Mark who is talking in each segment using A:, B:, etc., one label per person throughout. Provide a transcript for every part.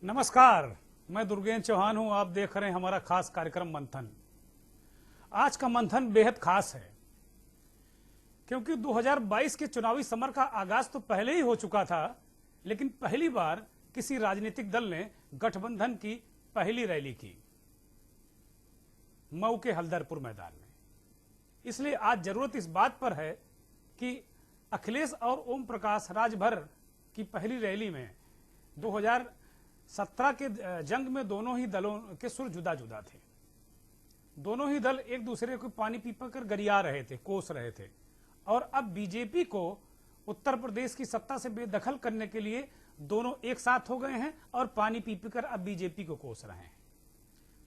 A: नमस्कार, मैं दुर्गेंद्र चौहान हूं। आप देख रहे हैं हमारा खास कार्यक्रम मंथन। आज का मंथन बेहद खास है क्योंकि 2022 के चुनावी समर का आगाज तो पहले ही हो चुका था, लेकिन पहली बार किसी राजनीतिक दल ने गठबंधन की पहली रैली की मऊ के हल्दरपुर मैदान में। इसलिए आज जरूरत इस बात पर है कि अखिलेश और ओम प्रकाश राजभर की पहली रैली में 2017 के जंग में दोनों ही दलों के सुर जुदा जुदा थे। दोनों ही दल एक दूसरे को पानी पी कर गरिया रहे थे, कोस रहे थे। और अब बीजेपी को उत्तर प्रदेश की सत्ता से बेदखल करने के लिए दोनों एक साथ हो गए हैं और पानी पी कर अब बीजेपी को कोस रहे हैं।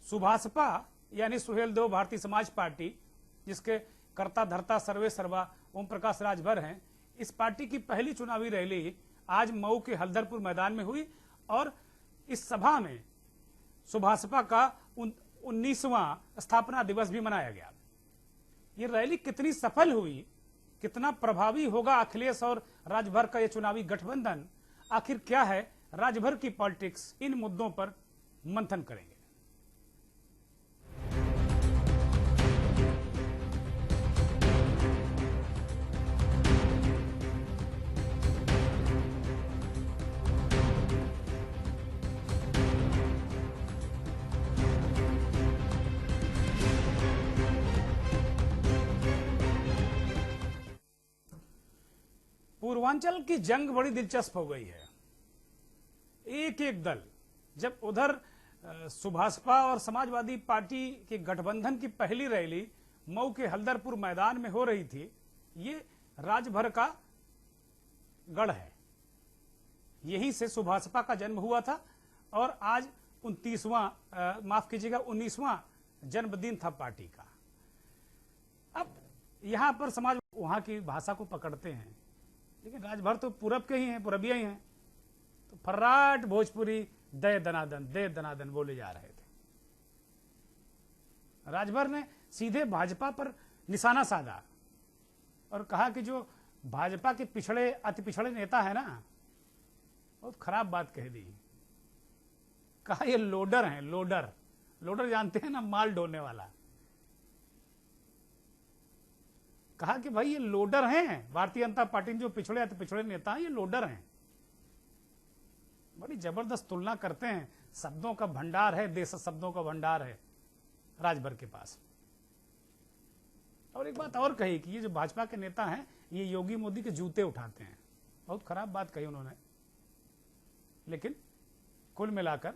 A: सुभाषपा यानी सुहेलदेव भारतीय समाज पार्टी, जिसके कर्ता धर्ता सर्वे सर्वा ओम प्रकाश राजभर हैं, इस पार्टी की पहली चुनावी रैली आज मऊ के हल्दरपुर मैदान में हुई और इस सभा में सुभाषपा का 19वां स्थापना दिवस भी मनाया गया। ये रैली कितनी सफल हुई, कितना प्रभावी होगा अखिलेश और राजभर का ये चुनावी गठबंधन, आखिर क्या है राजभर की पॉलिटिक्स, इन मुद्दों पर मंथन करेंगे। पूर्वांचल की जंग बड़ी दिलचस्प हो गई है। एक एक दल, जब उधर सुभाषपा और समाजवादी पार्टी के गठबंधन की पहली रैली मऊ के हल्दरपुर मैदान में हो रही थी, ये राजभर का गढ़ है। यहीं से सुभाषपा का जन्म हुआ था और आज 19वां जन्मदिन था पार्टी का। अब यहां पर समाज वहां की भाषा को पकड़ते हैं, लेकिन राजभर तो पूरब के ही हैं, पूरबिया ही हैं, तो फर्राट भोजपुरी दे दनादन बोले जा रहे थे। राजभर ने सीधे भाजपा पर निशाना साधा और कहा कि जो भाजपा के पिछड़े अति पिछड़े नेता है ना, बहुत खराब बात कह दी। कहा ये लोडर हैं, लोडर जानते हैं ना, माल ढोने वाला। कहा कि भाई ये लोडर हैं, भारतीय जनता पार्टी में जो पिछड़े नेता हैं, ये लोडर हैं। बड़ी जबरदस्त तुलना करते हैं। शब्दों का भंडार है, देश शब्दों का भंडार है राजभर के पास। और एक बात और कही कि ये जो भाजपा के नेता हैं, ये योगी मोदी के जूते उठाते हैं। बहुत खराब बात कही उन्होंने, लेकिन कुल मिलाकर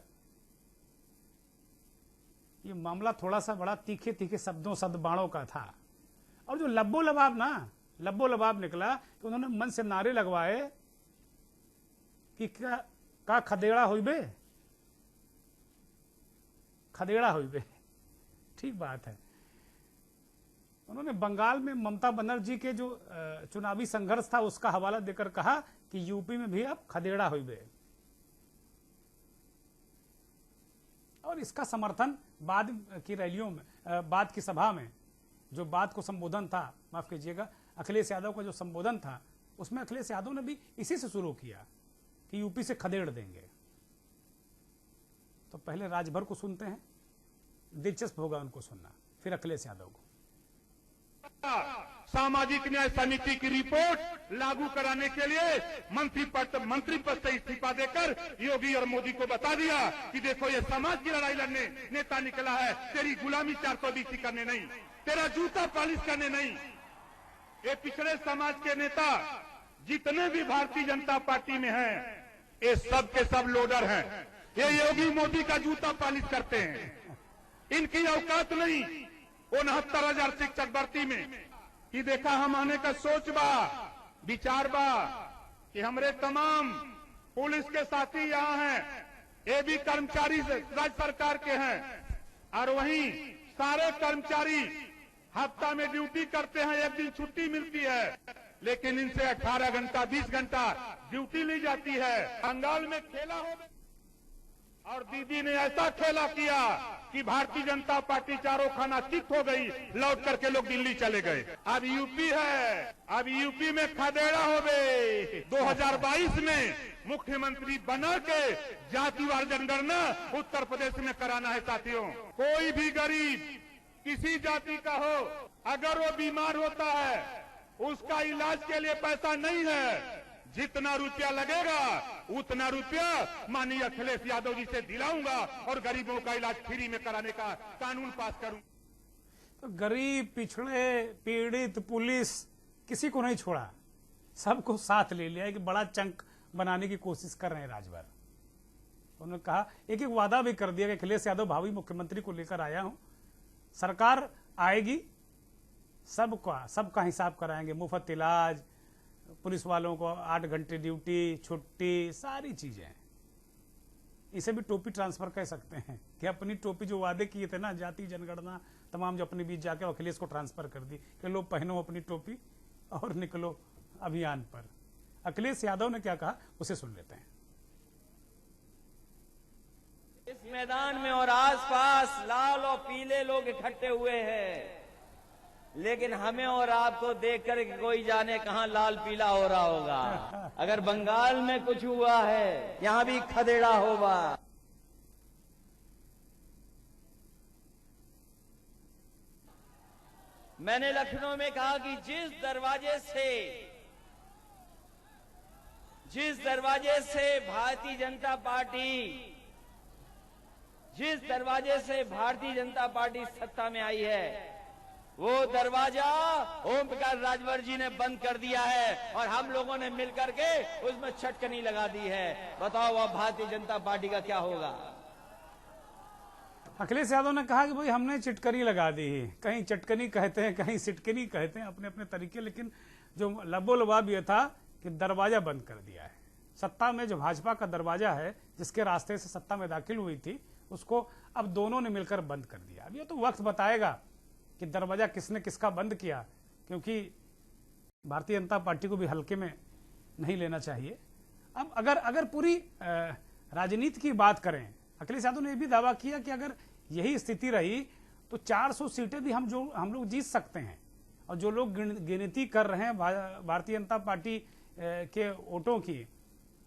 A: ये मामला थोड़ा सा बड़ा तीखे शब्दों सदबाणों का था। और जो लब्बो लबाब निकला कि उन्होंने मन से नारे लगवाए कि का खदेड़ा होइबे, ठीक बात है। उन्होंने बंगाल में ममता बनर्जी के जो चुनावी संघर्ष था उसका हवाला देकर कहा कि यूपी में भी अब खदेड़ा होइबे। और इसका समर्थन बाद की रैलियों में, बाद की सभा में जो बात को संबोधन था, माफ कीजिएगा, अखिलेश यादव का जो संबोधन था, उसमें अखिलेश यादव ने भी इसी से शुरू किया कि यूपी से खदेड़ देंगे। तो पहले राजभर को सुनते हैं, दिलचस्प होगा उनको सुनना, फिर अखिलेश यादव को।
B: सामाजिक न्याय समिति की रिपोर्ट लागू कराने के लिए मंत्री पद से इस्तीफा देकर योगी और मोदी को बता दिया कि देखो ये समाज की लड़ाई लड़ने नेता निकला है, तेरी गुलामी 420 करने नहीं, तेरा जूता पालिश करने नहीं। ये पिछड़े समाज के नेता जितने भी भारतीय जनता पार्टी में हैं, ये सब के सब लोडर हैं। ये योगी मोदी का जूता पालिश करते हैं। इनकी औकात नहीं 69,000 शिक्षक भर्ती में कि देखा हम आने का सोच बा, विचार बा कि हमरे तमाम पुलिस के साथी यहाँ हैं, ये भी कर्मचारी राज्य सरकार के हैं, और वहीं सारे कर्मचारी हफ्ता में ड्यूटी करते हैं, एक दिन छुट्टी मिलती है, लेकिन इनसे 18 घंटा 20 घंटा ड्यूटी ली जाती है। बंगाल में खेला हो और दीदी ने ऐसा खेला किया कि भारतीय जनता पार्टी चारों खाना चित हो गई, लौट करके लोग दिल्ली चले गए। अब यूपी है, अब यूपी में खदेड़ा हो गए। 2022 में मुख्यमंत्री बना के जातिवार जनगणना उत्तर प्रदेश में कराना है साथियों। कोई भी गरीब किसी जाति का हो, अगर वो बीमार होता है, उसका इलाज के लिए पैसा नहीं है, जितना रुपया लगेगा उतना रुपया माननीय अखिलेश यादव जी से दिलाऊंगा और गरीबों का इलाज फ्री में कराने का कानून पास करूं।
A: तो गरीब, पिछड़े, पीड़ित, पुलिस किसी को नहीं छोड़ा, सबको साथ ले लिया। एक बड़ा चंक बनाने की कोशिश कर रहे हैं राजभर। उन्होंने कहा, एक एक वादा भी कर दिया कि अखिलेश यादव भावी मुख्यमंत्री को लेकर आया हूं, सरकार आएगी, सबका हिसाब कराएंगे, मुफ्त इलाज, पुलिस वालों को 8 घंटे ड्यूटी, छुट्टी, सारी चीजें। इसे भी टोपी ट्रांसफर कह सकते हैं कि अपनी टोपी जो वादे किए थे ना, जाति जनगणना तमाम जो अपने बीच जाके अखिलेश को ट्रांसफर कर दी कि लो पहनो अपनी टोपी और निकलो अभियान पर। अखिलेश यादव ने क्या कहा उसे सुन लेते हैं।
C: इस मैदान में और आसपास लाल और पीले लोग इकट्ठे हुए हैं, लेकिन हमें और आपको देखकर कोई जाने कहां लाल पीला हो रहा होगा। अगर बंगाल में कुछ हुआ है, यहां भी खदेड़ा होगा। मैंने लखनऊ में कहा कि जिस दरवाजे से भारतीय जनता पार्टी सत्ता में आई है, वो दरवाजा ओम प्रकाश राजभर जी ने बंद कर दिया है और हम लोगों ने मिलकर के उसमें छटकनी लगा दी है। बताओ अब भारतीय जनता पार्टी का क्या होगा।
A: अखिलेश यादव ने कहा कि भाई हमने चिटकनी लगा दी है, कहीं चटकनी कहते हैं, कहीं सिटकनी कहते हैं, अपने अपने तरीके, लेकिन जो लबोलबाब ये था कि दरवाजा बंद कर दिया है। सत्ता में जो भाजपा का दरवाजा है, जिसके रास्ते से सत्ता में दाखिल हुई थी, उसको अब दोनों ने मिलकर बंद कर दिया। अब ये तो वक्त बताएगा कि दरवाजा किसने किसका बंद किया, क्योंकि भारतीय जनता पार्टी को भी हल्के में नहीं लेना चाहिए। अब अगर पूरी राजनीति की बात करें, अखिलेश यादव ने यह भी दावा किया कि अगर यही स्थिति रही तो 400 सीटें भी हम लोग जीत सकते हैं। और जो लोग गिनती कर रहे हैं भारतीय जनता पार्टी के वोटों की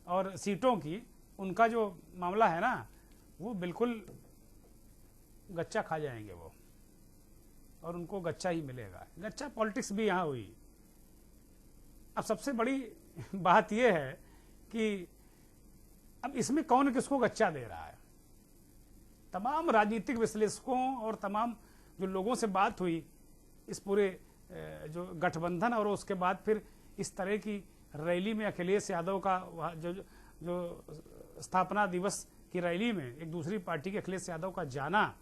A: और सीटों की, उनका जो मामला है ना, वो बिल्कुल गच्चा खा जाएंगे वो, और उनको गच्चा ही मिलेगा। गच्चा पॉलिटिक्स भी यहां हुई। अब सबसे बड़ी बात यह है कि अब इसमें कौन किसको गच्चा दे रहा है। तमाम राजनीतिक विश्लेषकों और तमाम जो लोगों से बात हुई इस पूरे जो गठबंधन और उसके बाद फिर इस तरह की रैली में अखिलेश यादव का जो स्थापना दिवस की रैली में एक दूसरी पार्टी के अखिलेश यादव का जाना,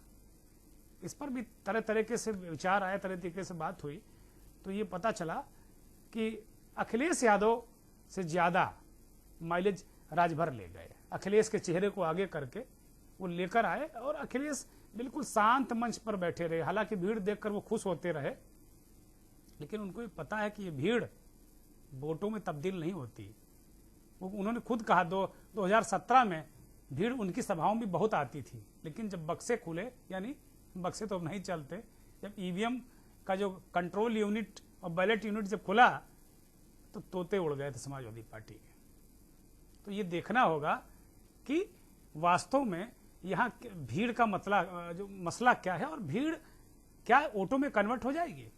A: इस पर भी तरह तरह के से विचार आए, तरह तरीके से बात हुई। तो ये पता चला कि अखिलेश यादव से ज्यादा माइलेज राजभर ले गए। अखिलेश के चेहरे को आगे करके वो लेकर आए और अखिलेश बिल्कुल शांत मंच पर बैठे रहे। हालांकि भीड़ देखकर वो खुश होते रहे, लेकिन उनको पता है कि ये भीड़ वोटों में तब्दील नहीं होती। उन्होंने खुद कहा 2017 में भीड़ उनकी सभाओं में बहुत आती थी, लेकिन जब बक्से खुले, यानी बक्से तो नहीं चलते, जब ईवीएम का जो कंट्रोल यूनिट और बैलेट यूनिट जब खुला तो तोते उड़ गए थे समाजवादी पार्टी के। तो ये देखना होगा कि वास्तव में यहाँ भीड़ का मसला क्या है और भीड़ क्या वोटों में कन्वर्ट हो जाएगी।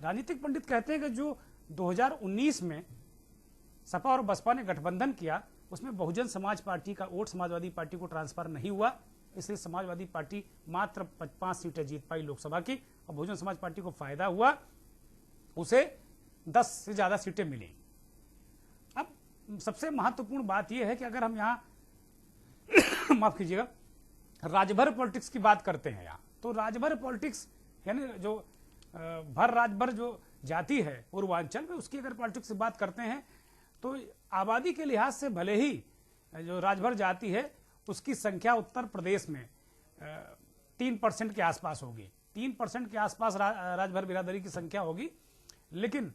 A: राजनीतिक पंडित कहते हैं कि जो 2019 में सपा और बसपा ने गठबंधन किया, उसमें बहुजन समाज पार्टी का वोट समाजवादी पार्टी को ट्रांसफर नहीं हुआ, इसलिए समाजवादी पार्टी मात्र 5 सीटें जीत पाई लोकसभा की, और बहुजन समाज पार्टी को फायदा हुआ, उसे 10 से ज्यादा सीटें मिली। अब सबसे महत्वपूर्ण बात यह है कि अगर हम यहाँ माफ कीजिएगा राजभर पॉलिटिक्स की बात करते हैं यहाँ, तो राजभर पॉलिटिक्स यानी जो भर राजभर जो जाति है पूर्वांचल में, उसकी अगर पॉलिटिक्स की बात करते हैं तो आबादी के लिहाज से भले ही जो राजभर जाति है उसकी संख्या उत्तर प्रदेश में 3% के आसपास होगी, 3% के आसपास राजभर बिरादरी की संख्या होगी, लेकिन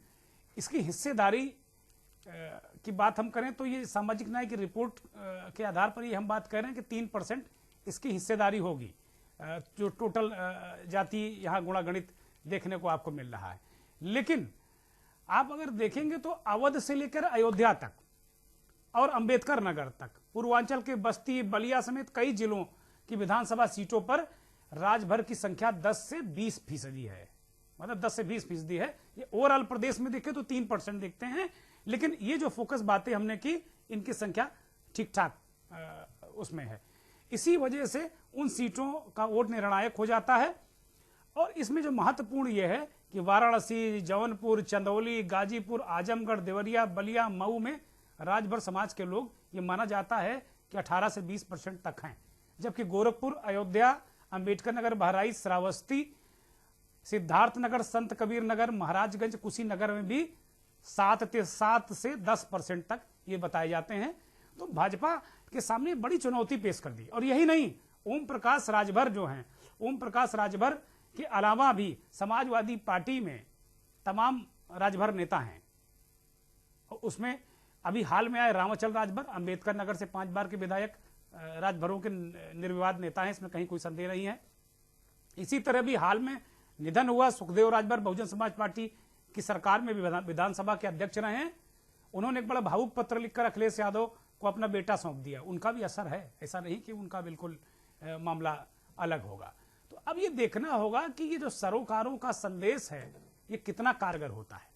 A: इसकी हिस्सेदारी की बात हम करें तो ये सामाजिक न्याय की रिपोर्ट के आधार पर ये हम बात कर रहे हैं कि 3% इसकी हिस्सेदारी होगी, जो टोटल जाति यहाँ गुणागणित देखने को आपको मिल रहा है। लेकिन आप अगर देखेंगे तो अवध से लेकर अयोध्या तक और अंबेडकर नगर तक, पूर्वांचल के बस्ती, बलिया समेत कई जिलों की विधानसभा सीटों पर राजभर की संख्या 10 से 20% है, मतलब 10 से 20% है। ये ओवरऑल प्रदेश में देखें तो 3% देखते हैं, लेकिन ये जो फोकस बातें हमने की, इनकी संख्या ठीक ठाक उसमें है। इसी वजह से उन सीटों का वोट निर्णायक हो जाता है। और इसमें जो महत्वपूर्ण यह है कि वाराणसी, जौनपुर, चंदौली, गाजीपुर, आजमगढ़, देवरिया, बलिया, मऊ में राजभर समाज के लोग, ये माना जाता है कि 18 से 20% तक हैं, जबकि गोरखपुर, अयोध्या, अंबेडकर नगर, बहराइच, श्रावस्ती, सिद्धार्थ नगर, संत कबीर नगर, महाराजगंज, कुशीनगर में भी 7 से 10% तक ये बताए जाते हैं। तो भाजपा के सामने बड़ी चुनौती पेश कर दी। और यही नहीं, ओम प्रकाश राजभर जो हैं, ओम प्रकाश राजभर के अलावा भी समाजवादी पार्टी में तमाम राजभर नेता हैं। उसमें अभी हाल में आए रामाचल राजभर, अंबेडकर नगर से 5 बार के विधायक, राजभरों के निर्विवाद नेता हैं, इसमें कहीं कोई संदेह नहीं है। इसी तरह भी हाल में निधन हुआ सुखदेव राजभर, बहुजन समाज पार्टी की सरकार में भी विधानसभा के अध्यक्ष रहे हैं। उन्होंने एक बड़ा भावुक पत्र लिखकर अखिलेश यादव को अपना बेटा सौंप दिया। उनका भी असर है, ऐसा नहीं कि उनका बिल्कुल मामला अलग होगा। तो अब ये देखना होगा कि ये जो सरोकारों का संदेश है, ये कितना कारगर होता है।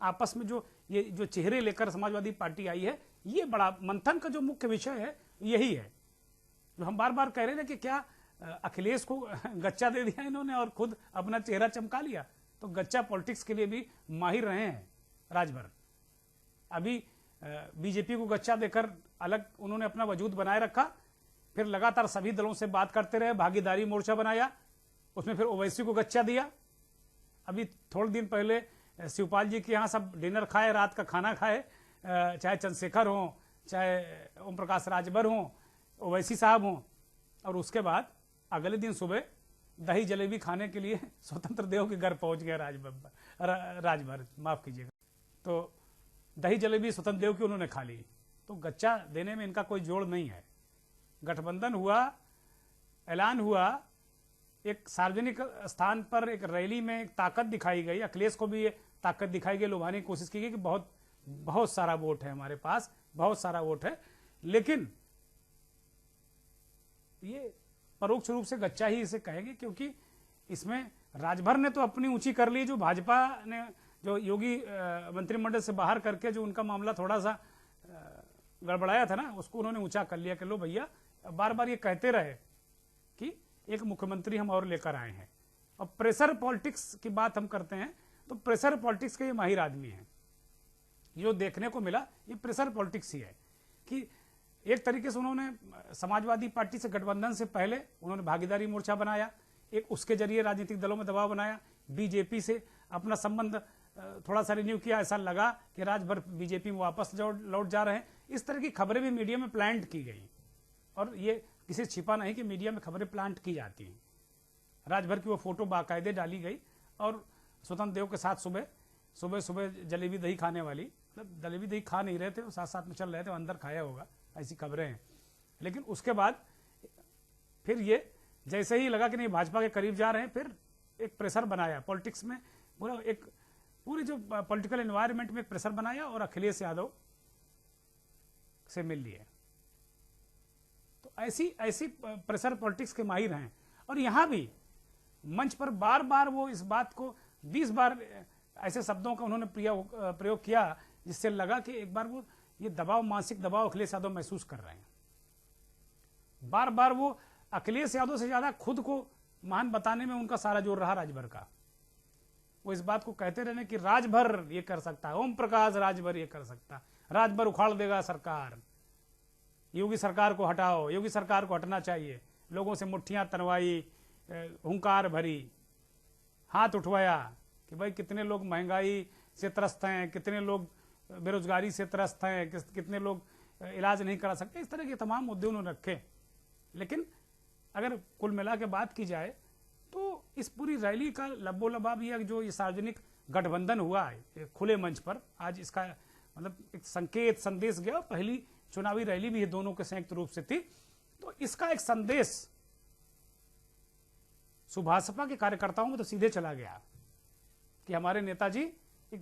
A: आपस में जो चेहरे लेकर समाजवादी पार्टी आई है, ये बड़ा मंथन का जो मुख्य विषय है यही है, जो हम बार बार कह रहे हैं कि क्या अखिलेश को गच्चा दे दिया इन्होंने और खुद अपना चेहरा चमका लिया। तो गच्चा पॉलिटिक्स के लिए भी माहिर रहे हैं राजभर। अभी बीजेपी को गच्चा देकर अलग उन्होंने अपना वजूद बनाए रखा, फिर लगातार सभी दलों से बात करते रहे, भागीदारी मोर्चा बनाया, उसमें फिर ओवैसी को गच्चा दिया। अभी थोड़े दिन पहले शिवपाल जी के यहाँ सब डिनर खाए, रात का खाना खाए, चाहे चंद्रशेखर हो, चाहे ओम प्रकाश राजभर हो, ओवैसी साहब हो, और उसके बाद अगले दिन सुबह दही जलेबी खाने के लिए स्वतंत्र देव के घर पहुंच गया राजभर, माफ कीजिएगा। तो दही जलेबी स्वतंत्र देव की उन्होंने खा ली। तो गच्चा देने में इनका कोई जोड़ नहीं है। गठबंधन हुआ, ऐलान हुआ, एक सार्वजनिक स्थान पर एक रैली में एक ताकत दिखाई गई, अखिलेश को भी ये ताकत दिखाई गई, लुभाने की कोशिश की गई कि बहुत सारा वोट है हमारे पास, बहुत सारा वोट है। लेकिन ये परोक्ष रूप से गच्चा ही इसे कहेंगे, क्योंकि इसमें राजभर ने तो अपनी ऊंची कर ली, जो भाजपा ने जो योगी मंत्रिमंडल से बाहर करके जो उनका मामला थोड़ा सा गड़बड़ाया था ना, उसको उन्होंने ऊंचा कर लिया कि लो भैया, बार बार ये कहते रहे कि एक मुख्यमंत्री हम और लेकर आए हैं। और प्रेशर पॉलिटिक्स की बात हम करते हैं तो प्रेशर पॉलिटिक्स के ये माहिर आदमी हैं। जो देखने को मिला ये प्रेशर पॉलिटिक्स ही है कि एक तरीके से उन्होंने समाजवादी पार्टी से गठबंधन से पहले उन्होंने भागीदारी मोर्चा बनाया, एक उसके जरिए राजनीतिक दलों में दबाव बनाया, बीजेपी से अपना संबंध थोड़ा सा रिन्यू किया, ऐसा लगा कि राजभर बीजेपी में वापस लौट जा रहे हैं। इस तरह की खबरें भी मीडिया में प्लांट की गई, और ये किसी छिपा नहीं कि मीडिया में खबरें प्लांट की जाती हैं। राजभर की वो फोटो बाकायदे डाली गई, और स्वतंत्र देव के साथ सुबह सुबह जलेबी दही खाने वाली, मतलब जलेबी दही खा नहीं रहे थे, वो साथ साथ में चल रहे थे, अंदर खाया होगा, ऐसी खबरें हैं। लेकिन उसके बाद फिर ये जैसे ही लगा कि नहीं भाजपा के करीब जा रहे हैं, फिर एक प्रेशर बनाया पॉलिटिक्स में, पूरी जो पॉलिटिकल एनवायरनमेंट में एक प्रेशर बनाया और अखिलेश यादव से मिल लिए। तो ऐसी प्रेशर पॉलिटिक्स के माहिर हैं। और यहां भी मंच पर बार बार वो इस बात को 20 बार ऐसे शब्दों का उन्होंने प्रयोग किया, जिससे लगा कि एक बार वो ये दबाव, मानसिक दबाव अखिलेश यादव महसूस कर रहे हैं। बार बार वो अखिलेश यादव से ज्यादा खुद को महान बताने में उनका सारा जोर रहा राजभर का। वो इस बात को कहते रहे कि राजभर ये कर सकता है, ओम प्रकाश राजभर ये कर सकता है, राजभर उखाड़ देगा सरकार, योगी सरकार को हटाओ, योगी सरकार को हटना चाहिए। लोगों से मुट्ठियां तनवाई, हुंकार भरी, हाथ उठवाया कि भाई कितने लोग महंगाई से त्रस्त हैं, कितने लोग बेरोजगारी से त्रस्त हैं, कितने लोग इलाज नहीं करा सकते। इस तरह के तमाम मुद्दे उन्होंने रखे। लेकिन अगर कुल मिला के बात की जाए तो इस पूरी रैली का लबो लबाब ये जो ये सार्वजनिक गठबंधन हुआ है खुले मंच पर, आज इसका मतलब एक संकेत संदेश गया। पहली चुनावी रैली भी ये दोनों के संयुक्त रूप से थी। तो इसका एक संदेश सुभाषपा के कार्यकर्ताओं में तो सीधे चला गया कि हमारे नेताजी एक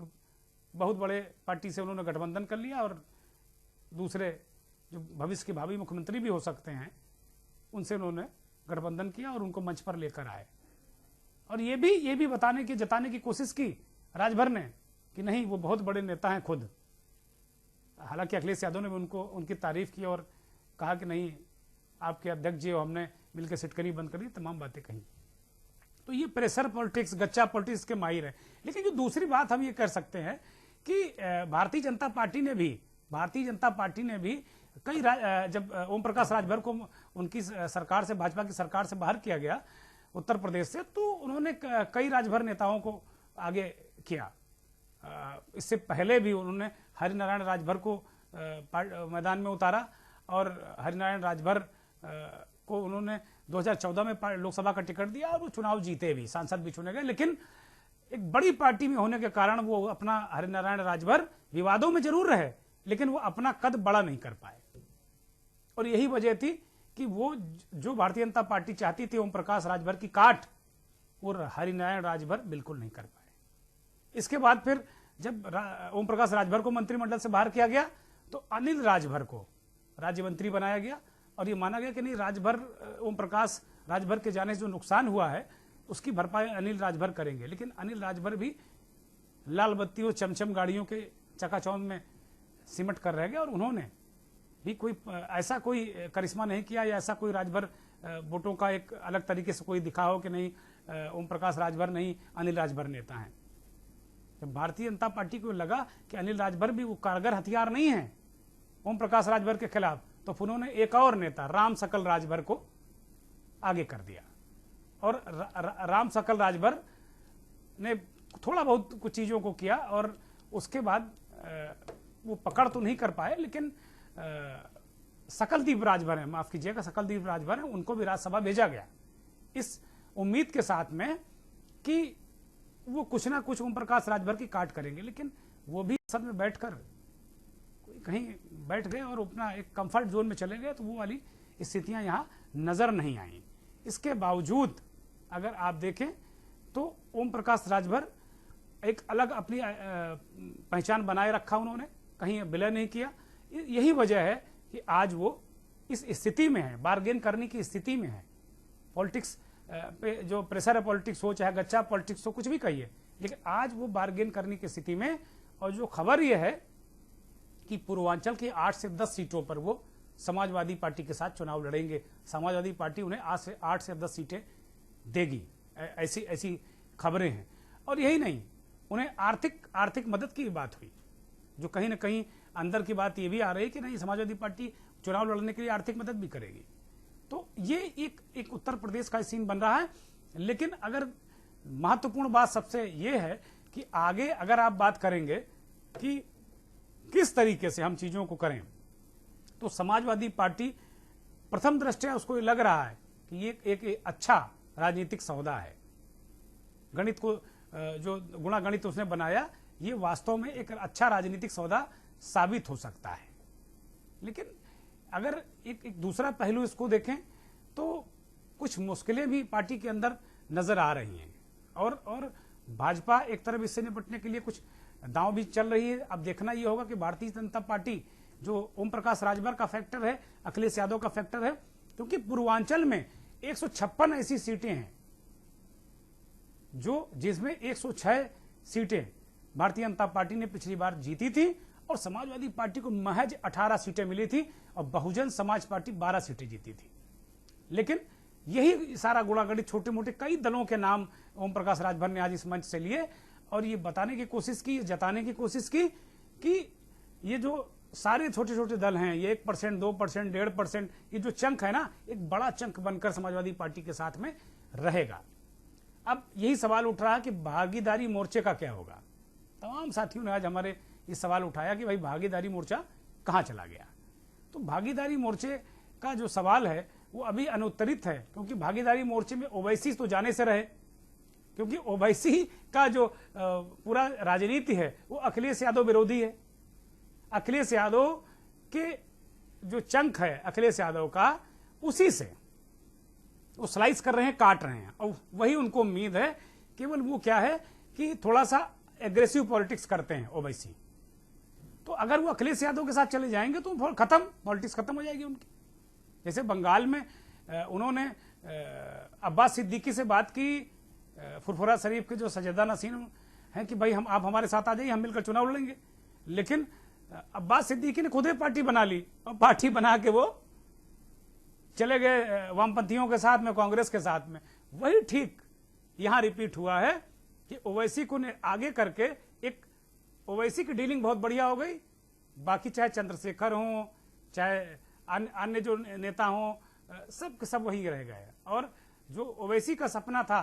A: बहुत बड़े पार्टी से उन्होंने गठबंधन कर लिया और दूसरे जो भविष्य के भावी मुख्यमंत्री भी हो सकते हैं उनसे उन्होंने गठबंधन किया और उनको मंच पर लेकर आए। और ये भी जताने की कोशिश की राजभर ने कि नहीं, वो बहुत बड़े नेता हैं खुद। हालांकि अखिलेश यादव ने भी उनकी तारीफ की और कहा कि नहीं, आपके अध्यक्ष जी हमने मिलकर सिटकनी बंद कर दी, तमाम बातें कही। तो ये प्रेशर पॉलिटिक्स, गच्चा पॉलिटिक्स के माहिर है। लेकिन जो दूसरी बात हम ये कर सकते हैं कि भारतीय जनता पार्टी ने भी कई जब ओम प्रकाश राजभर को उनकी सरकार से, भाजपा की सरकार से बाहर किया गया उत्तर प्रदेश से, तो उन्होंने कई राजभर नेताओं को आगे किया। इससे पहले भी उन्होंने हरिनारायण राजभर को मैदान में उतारा और हरिनारायण राजभर को उन्होंने 2014 में लोकसभा का टिकट दिया और वो चुनाव जीते भी, सांसद भी चुने गए। लेकिन एक बड़ी पार्टी में होने के कारण वो अपना हरिनारायण राजभर विवादों में जरूर रहे, लेकिन वो अपना कद बड़ा नहीं कर पाए। और यही वजह थी कि वो जो भारतीय जनता पार्टी चाहती थी ओम प्रकाश राजभर की काट, वो हरिनारायण राजभर बिल्कुल नहीं कर पाए। इसके बाद फिर जब ओम प्रकाश राजभर को मंत्रिमंडल से बाहर किया गया तो अनिल राजभर को राज्य मंत्री बनाया गया और ये माना गया कि नहीं, ओम प्रकाश राजभर के जाने से जो नुकसान हुआ है उसकी भरपाई अनिल राजभर करेंगे। लेकिन अनिल राजभर भी लाल बत्तियों, चमचम गाड़ियों के चकाचौंध में सिमट कर रह गए और उन्होंने भी ऐसा कोई करिश्मा नहीं किया या ऐसा कोई राजभर वोटों का एक अलग तरीके से कोई दिखा हो कि नहीं, ओम प्रकाश राजभर नहीं, अनिल राजभर नेता हैं। जब भारतीय जनता पार्टी को लगा कि अनिल राजभर भी वो कारगर हथियार नहीं है ओम प्रकाश राजभर के खिलाफ, तो फिर उन्होंने एक और नेता राम सकल राजभर को आगे कर दिया। और राम सकल राजभर ने थोड़ा बहुत कुछ चीजों को किया और उसके बाद वो पकड़ तो नहीं कर पाए, लेकिन सकलदीप राजभर है, माफ कीजिएगा, सकलदीप राजभर है, उनको भी राज्यसभा भेजा गया इस उम्मीद के साथ में कि वो कुछ ना कुछ ओम प्रकाश राजभर की काट करेंगे। लेकिन वो भी सदन में बैठकर कहीं बैठ गए और अपना एक कंफर्ट जोन में चले गए, तो वो वाली स्थितियां यहां नजर नहीं आई। इसके बावजूद अगर आप देखें तो ओम प्रकाश राजभर एक अलग अपनी पहचान बनाए रखा, उन्होंने कहीं विलय नहीं किया। यही वजह है कि आज वो इस स्थिति में है, बार्गेन करने की स्थिति में है। पॉलिटिक्स पे जो प्रेशर है, पॉलिटिक्स हो चाहे गच्चा पॉलिटिक्स हो, कुछ भी कहिए, लेकिन आज वो बार्गेन करने की स्थिति में। और जो खबर ये है कि पूर्वांचल की 8 से 10 सीटों पर वो समाजवादी पार्टी के साथ चुनाव लड़ेंगे। समाजवादी पार्टी उन्हें 8 से 10 सीटें देगी, ऐसी खबरें हैं। और यही नहीं, उन्हें आर्थिक मदद की बात हुई, जो कहीं ना कहीं अंदर की बात ये भी आ रही है कि नहीं, समाजवादी पार्टी चुनाव लड़ने के लिए आर्थिक मदद भी करेगी। तो ये एक उत्तर प्रदेश का सीन बन रहा है। लेकिन अगर महत्वपूर्ण बात सबसे ये है कि आगे अगर आप बात करेंगे कि किस तरीके से हम चीजों को करें, तो समाजवादी पार्टी प्रथम दृष्टया उसको लग रहा है कि ये एक अच्छा राजनीतिक सौदा है। गणित को जो गुणा गणित उसने बनाया, ये वास्तव में एक अच्छा राजनीतिक सौदा साबित हो सकता है। लेकिन अगर एक दूसरा पहलू इसको देखें तो कुछ मुश्किलें भी पार्टी के अंदर नजर आ रही हैं और भाजपा एक तरफ इससे निपटने के लिए कुछ दांव भी चल रही है। अब देखना यह होगा कि भारतीय जनता पार्टी जो ओम प्रकाश राजभर का फैक्टर है, अखिलेश यादव का फैक्टर है, क्योंकि पूर्वांचल में 156 ऐसी सीटें हैं जिसमें 106 सीटें भारतीय जनता पार्टी ने पिछली बार जीती थी और समाजवादी पार्टी को महज 18 सीटें मिली थी और बहुजन समाज पार्टी 12 सीटें जीती थी। लेकिन यही सारा गुणागणित छोटे मोटे कई दलों के नाम ओम प्रकाश राजभर ने आज इस मंच से लिए और ये बताने की कोशिश की, जताने की कोशिश की कि ये जो सारे छोटे छोटे दल हैं, ये 1%, 2%, 1.5%, ये जो चंक है ना, एक बड़ा चंक बनकर समाजवादी पार्टी के साथ में रहेगा। अब यही सवाल उठ रहा है कि भागीदारी मोर्चे का क्या होगा। तमाम साथियों ने आज हमारे ये सवाल उठाया कि भाई भागीदारी मोर्चा कहां चला गया। तो भागीदारी मोर्चे का जो सवाल है वो अभी अनुत्तरित है, क्योंकि भागीदारी मोर्चे में ओवैसी तो जाने से रहे, क्योंकि ओवैसी का जो पूरा राजनीति है वो अखिलेश यादव विरोधी है। अखिलेश यादव के जो चंक है अखिलेश यादव का, उसी से वो स्लाइस कर रहे हैं, काट रहे हैं। और वही उनको उम्मीद है, केवल वो क्या है कि थोड़ा सा एग्रेसिव पॉलिटिक्स करते हैं ओवैसी। तो अगर वो अखिलेश यादव के साथ चले जाएंगे तो खत्म, पॉलिटिक्स खत्म हो जाएगी उनकी। जैसे बंगाल में उन्होंने अब्बास सिद्दीकी से बात की, फुरफुरा शरीफ के जो सजदा नसीन हैं कि भाई आप हमारे साथ आ जाइए, हम मिलकर चुनाव लड़ेंगे। लेकिन अब्बास सिद्दीकी ने खुद ही पार्टी बना ली और पार्टी बना के वो चले गए वामपंथियों के साथ में, कांग्रेस के साथ में। वही ठीक यहां रिपीट हुआ है कि ओवैसी को आगे करके एक ओवैसी की डीलिंग बहुत बढ़िया हो गई, बाकी चाहे चंद्रशेखर हो चाहे अन्य जो नेता हो, सब के सब वही रह गए। और जो ओवैसी का सपना था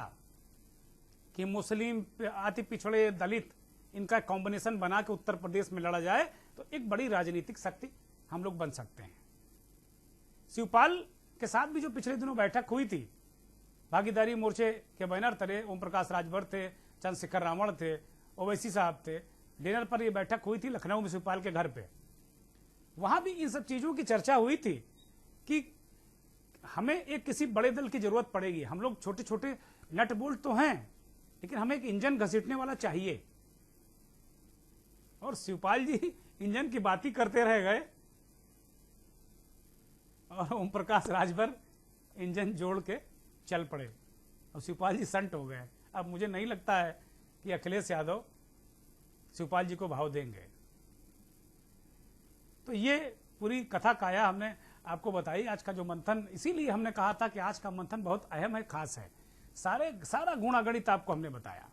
A: कि मुस्लिम, अति पिछड़े, दलित, इनका कॉम्बिनेशन बना के उत्तर प्रदेश में लड़ा जाए तो एक बड़ी राजनीतिक शक्ति हम लोग बन सकते हैं। शिवपाल के साथ भी जो पिछले दिनों बैठक हुई थी, भागीदारी मोर्चे के बैनर तले ओम प्रकाश राजभर थे, चंद्रशेखर रावण थे, ओवैसी साहब थे, डिनर पर यह बैठक हुई थी लखनऊ में शिवपाल के घर पे। वहां भी इन सब चीजों की चर्चा हुई थी कि हमें एक किसी बड़े दल की जरूरत पड़ेगी। हम लोग छोटे छोटे नट बोल्ट तो हैं, लेकिन हमें एक इंजन घसीटने वाला चाहिए। और शिवपाल जी इंजन की बात ही करते रह गए और ओम प्रकाश राजभर इंजन जोड़ के चल पड़े और शिवपाल जी संट हो गए। अब मुझे नहीं लगता है कि अखिलेश यादव शिवपाल जी को भाव देंगे। तो ये पूरी कथा काया हमने आपको बताई, आज का जो मंथन। इसीलिए हमने कहा था कि आज का मंथन बहुत अहम है, खास है। सारा गुणागणित आपको हमने बताया।